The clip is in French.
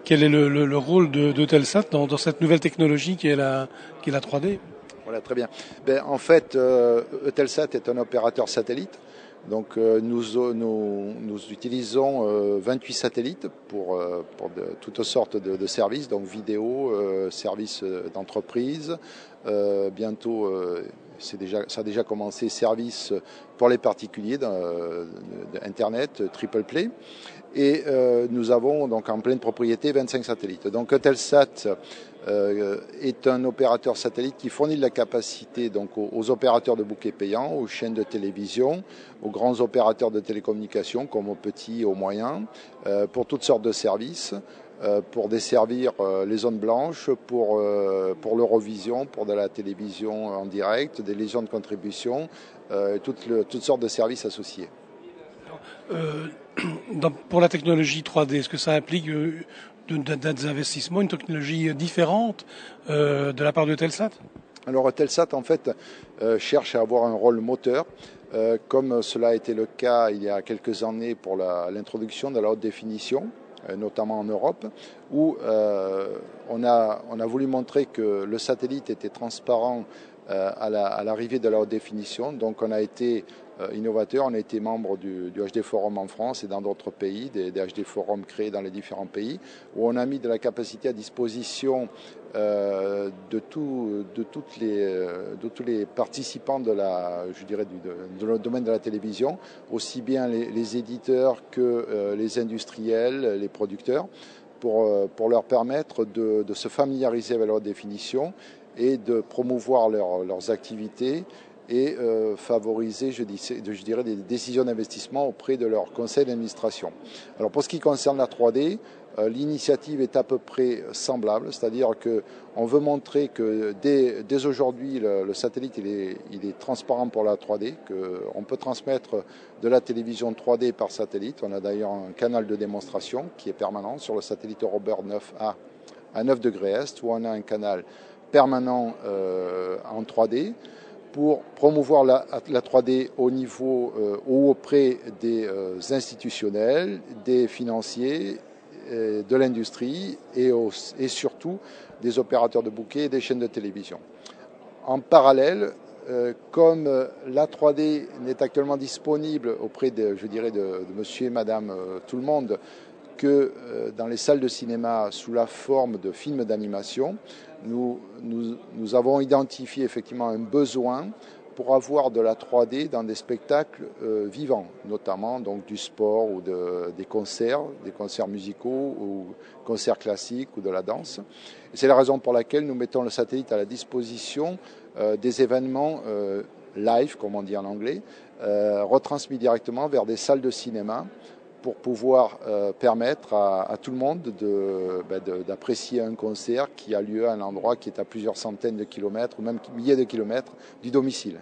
quel est le rôle d'Eutelsat dans cette nouvelle technologie qui est la 3D? Voilà, très bien. En fait, Eutelsat est un opérateur satellite. Donc nous utilisons 28 satellites pour toutes sortes de services, donc vidéo, services d'entreprise. Bientôt, ça a déjà commencé, services pour les particuliers d'Internet, Triple Play. Et nous avons donc en pleine propriété 25 satellites. Donc Eutelsat est un opérateur satellite qui fournit de la capacité donc aux opérateurs de bouquets payants, aux chaînes de télévision, aux grands opérateurs de télécommunications comme aux petits et aux moyens, pour toutes sortes de services, pour desservir les zones blanches, pour l'Eurovision, pour de la télévision en direct, des légions de contribution, toutes sortes de services associés. Pour la technologie 3D, est-ce que ça implique des investissements, une technologie différente de la part d'Eutelsat? Alors Eutelsat en fait cherche à avoir un rôle moteur, comme cela a été le cas il y a quelques années pour l'introduction de la haute définition, notamment en Europe, où on a voulu montrer que le satellite était transparent à l'arrivée de la haute définition. Donc on a été innovateur, on a été membre du HD Forum en France et dans d'autres pays, des HD Forums créés dans les différents pays, où on a mis de la capacité à disposition de tous les participants de le domaine de la télévision, aussi bien les éditeurs que les industriels, les producteurs, pour leur permettre de se familiariser avec la haute définition et de promouvoir leurs activités et favoriser, je dirais, des décisions d'investissement auprès de leur conseil d'administration. Alors pour ce qui concerne la 3D, l'initiative est à peu près semblable, c'est-à-dire qu'on veut montrer que dès aujourd'hui, le satellite il est transparent pour la 3D, qu'on peut transmettre de la télévision 3D par satellite. On a d'ailleurs un canal de démonstration qui est permanent sur le satellite Eurobird 9A à 9 degrés Est, où on a un canal permanent en 3D pour promouvoir la 3D au niveau ou auprès des institutionnels, des financiers, de l'industrie et surtout des opérateurs de bouquets et des chaînes de télévision. En parallèle, comme la 3D n'est actuellement disponible auprès de monsieur et madame tout le monde que dans les salles de cinéma sous la forme de films d'animation, nous avons identifié effectivement un besoin pour avoir de la 3D dans des spectacles vivants, notamment donc du sport ou des concerts musicaux ou concerts classiques ou de la danse. C'est la raison pour laquelle nous mettons le satellite à la disposition des événements live, comme on dit en anglais, retransmis directement vers des salles de cinéma pour pouvoir permettre à tout le monde d'apprécier un concert qui a lieu à un endroit qui est à plusieurs centaines de kilomètres ou même milliers de kilomètres du domicile.